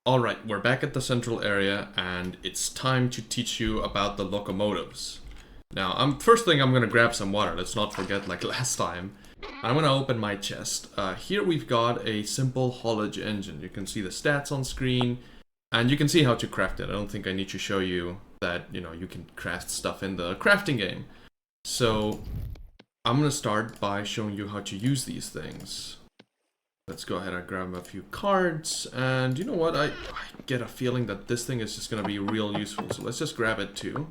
Alright, we're back at the central area, and it's time to teach you about the locomotives. Now, first thing I'm gonna grab some water, let's not forget like last time. I'm gonna open my chest. Here we've got a simple haulage engine. You can see the stats on screen, and you can see how to craft it. I don't think I need to show you that, you can craft stuff in the crafting game. So, I'm gonna start by showing you how to use these things. Let's go ahead and grab a few cards, and you know what, I get a feeling that this thing is just gonna be real useful, so let's just grab it too.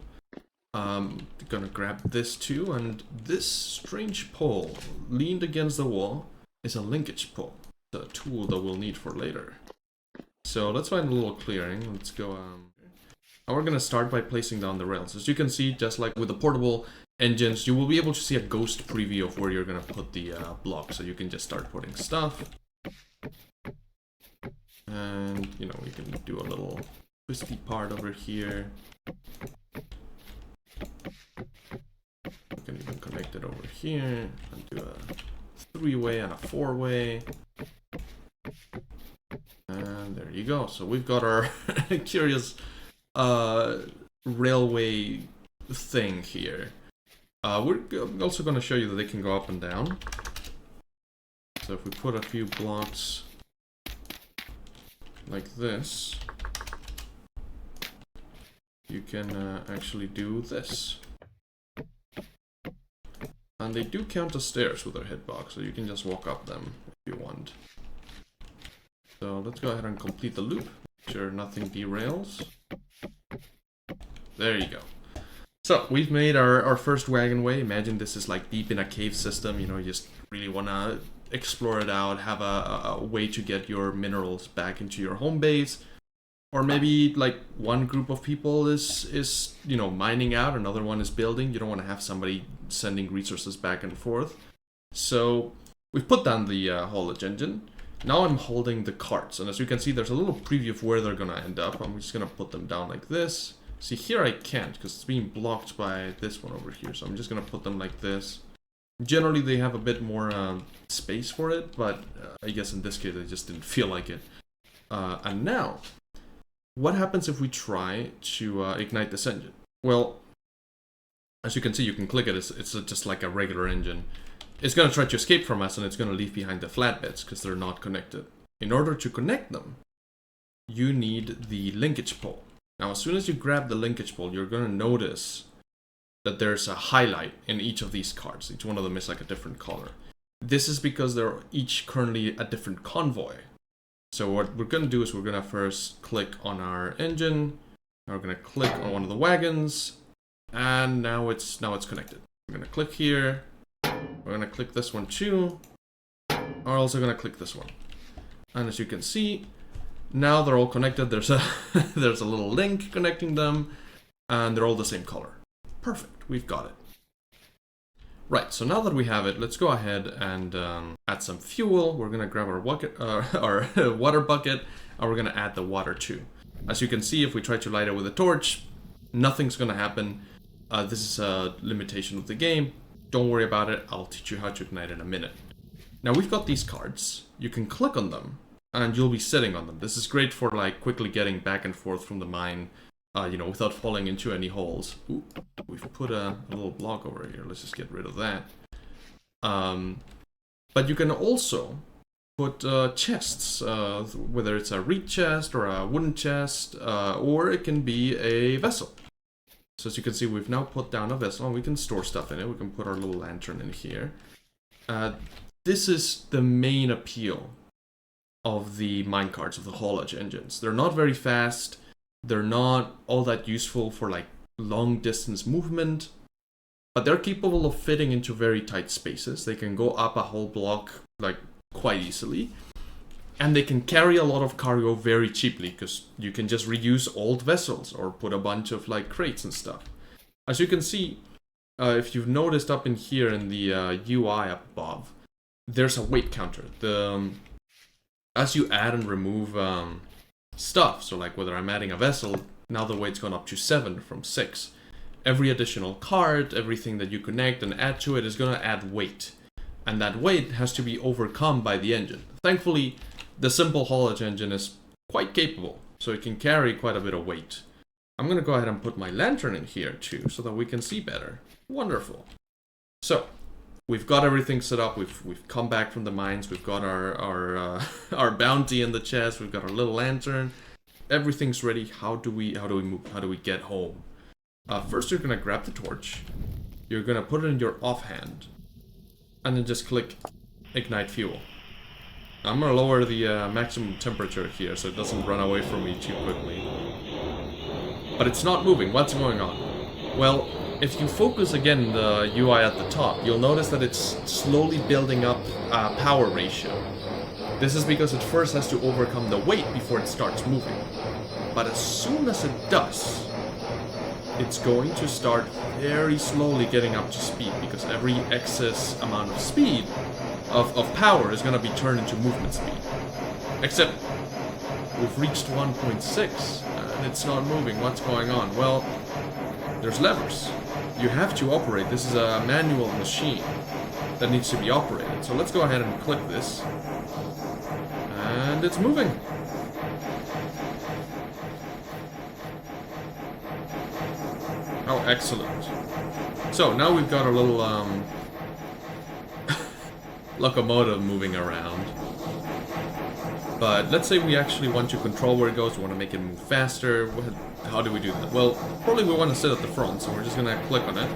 Gonna grab this too, and this strange pole leaned against the wall is a linkage pole. It's a tool that we'll need for later. So let's find a little clearing, let's go, and we're gonna start by placing down the rails. As you can see, just like with the portable engines, you will be able to see a ghost preview of where you're gonna put the block, so you can just start putting stuff. And, we can do a little twisty part over here. We can even connect it over here and do a 3-way and a 4-way. And there you go. So we've got our curious railway thing here. We're also going to show you that they can go up and down. So if we put a few blocks like this, you can actually do this. And they do count as stairs with their hitbox, so you can just walk up them if you want. So let's go ahead and complete the loop. Make sure nothing derails. There you go. So we've made our first wagon way. Imagine this is like deep in a cave system, you just really want to explore it out, have a way to get your minerals back into your home base. Or maybe like one group of people is mining out, another one is building. You don't want to have somebody sending resources back and forth. So we've put down the haulage engine. Now I'm holding the carts, and as you can see, there's a little preview of where they're gonna end up. I'm just gonna put them down like this. See, here I can't because it's being blocked by this one over here. So I'm just gonna put them like this. Generally, they have a bit more space for it, but I guess in this case, I just didn't feel like it. And now, what happens if we try to ignite this engine? Well, as you can see, you can click it. It's just like a regular engine. It's going to try to escape from us, and it's going to leave behind the flatbeds because they're not connected. In order to connect them, you need the linkage pole. Now, as soon as you grab the linkage pole, you're going to notice that there's a highlight in each of these cards. Each one of them is like a different color. This is because they're each currently a different convoy. So what we're going to do is we're going to first click on our engine. Now we're going to click on one of the wagons, and now it's connected. We're going to click here. We're going to click this one too. We're also going to click this one. And as you can see, now they're all connected. There's a there's a little link connecting them, and they're all the same color. Perfect. We've got it. Right, so now that we have it, let's go ahead and add some fuel. We're gonna grab our water bucket, and we're gonna add the water too. As you can see, if we try to light it with a torch, nothing's gonna happen. This is a limitation of the game. Don't worry about it. I'll teach you how to ignite in a minute. Now we've got these cards. You can click on them, and you'll be sitting on them. This is great for like quickly getting back and forth from the mine. Without falling into any holes. Ooh, we've put a little block over here. Let's just get rid of that. But you can also put chests, whether it's a reed chest or a wooden chest, or it can be a vessel. So as you can see, we've now put down a vessel, and we can store stuff in it. We can put our little lantern in here. This is the main appeal of the minecarts, of the haulage engines. They're not very fast. They're not all that useful for like long distance movement, but they're capable of fitting into very tight spaces. They can go up a whole block like quite easily, and they can carry a lot of cargo very cheaply because you can just reuse old vessels or put a bunch of like crates and stuff. As you can see, if you've noticed up in here in the UI up above, there's a weight counter. As you add and remove stuff, so like whether I'm adding a vessel, now the weight's gone up to 7 from 6. Every additional card, everything that you connect and add to it is going to add weight, and that weight has to be overcome by the engine. Thankfully, the simple haulage engine is quite capable so it can carry quite a bit of weight. I'm gonna go ahead and put my lantern in here too, so that we can see better. Wonderful. So, we've got everything set up. We've come back from the mines. We've got our bounty in the chest. We've got our little lantern. Everything's ready. How do we move? How do we get home? First, you're gonna grab the torch. You're gonna put it in your offhand, and then just click ignite fuel. I'm gonna lower the maximum temperature here so it doesn't run away from me too quickly. But it's not moving. What's going on? Well, if you focus again the UI at the top, you'll notice that it's slowly building up power ratio. This is because it first has to overcome the weight before it starts moving. But as soon as it does, it's going to start very slowly getting up to speed, because every excess amount of speed of power is going to be turned into movement speed. Except we've reached 1.6 and it's not moving. What's going on? Well, there's levers. You have to operate. This is a manual machine that needs to be operated. So let's go ahead and click this. And it's moving. How excellent. So now we've got a little locomotive moving around. But let's say we actually want to control where it goes. We want to make it move faster. How do we do that? Well, probably we want to sit at the front, so we're just going to click on it.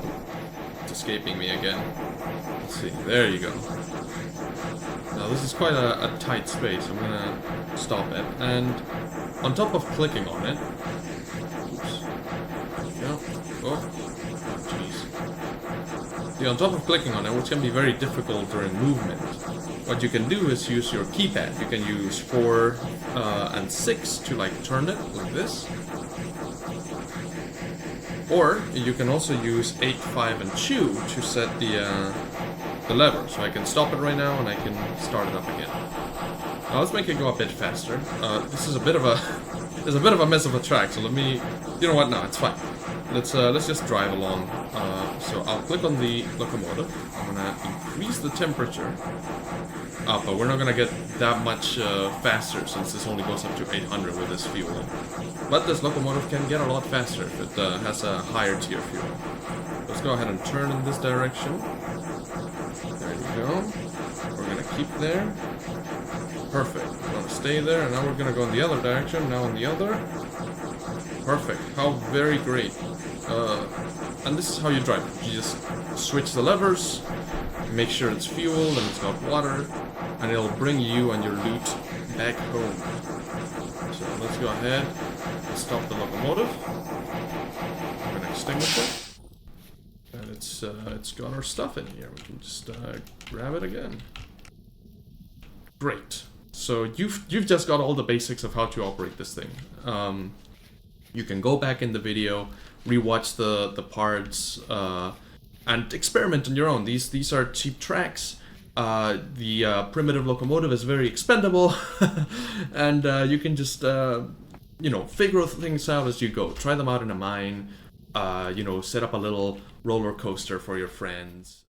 It's escaping me again. Let's see. There you go. Now this is quite a tight space. I'm going to stop it. And on top of clicking on it... Oops. Yeah. Oh, jeez. On top of clicking on it, which can be very difficult during movement, what you can do is use your keypad. You can use 4 and 6 to like turn it like this. Or you can also use 8, 5, and 2 to set the lever. So I can stop it right now and I can start it up again. Now let's make it go a bit faster. This is a bit of a mess of a track. So let me, you know what? No, it's fine. Let's just drive along. So I'll click on the locomotive. I'm gonna increase the temperature. But we're not gonna get that much faster, since this only goes up to 800 with this fuel. But this locomotive can get a lot faster if it has a higher tier fuel. Let's go ahead and turn in this direction. There you go. We're gonna keep there. Perfect. We're gonna stay there, and now we're gonna go in the other direction. Now in the other. Perfect. How very great. And this is how you drive it. You just switch the levers, make sure it's fuel and it's got water, and it'll bring you and your loot back home. So let's go ahead and stop the locomotive. We're gonna extinguish it. And it's got our stuff in here. We can just grab it again. Great. So you've just got all the basics of how to operate this thing. You can go back in the video, rewatch the parts, and experiment on your own. These are cheap tracks. The primitive locomotive is very expendable, and you can just you know, figure things out as you go. Try them out in a mine. You know, set up a little roller coaster for your friends.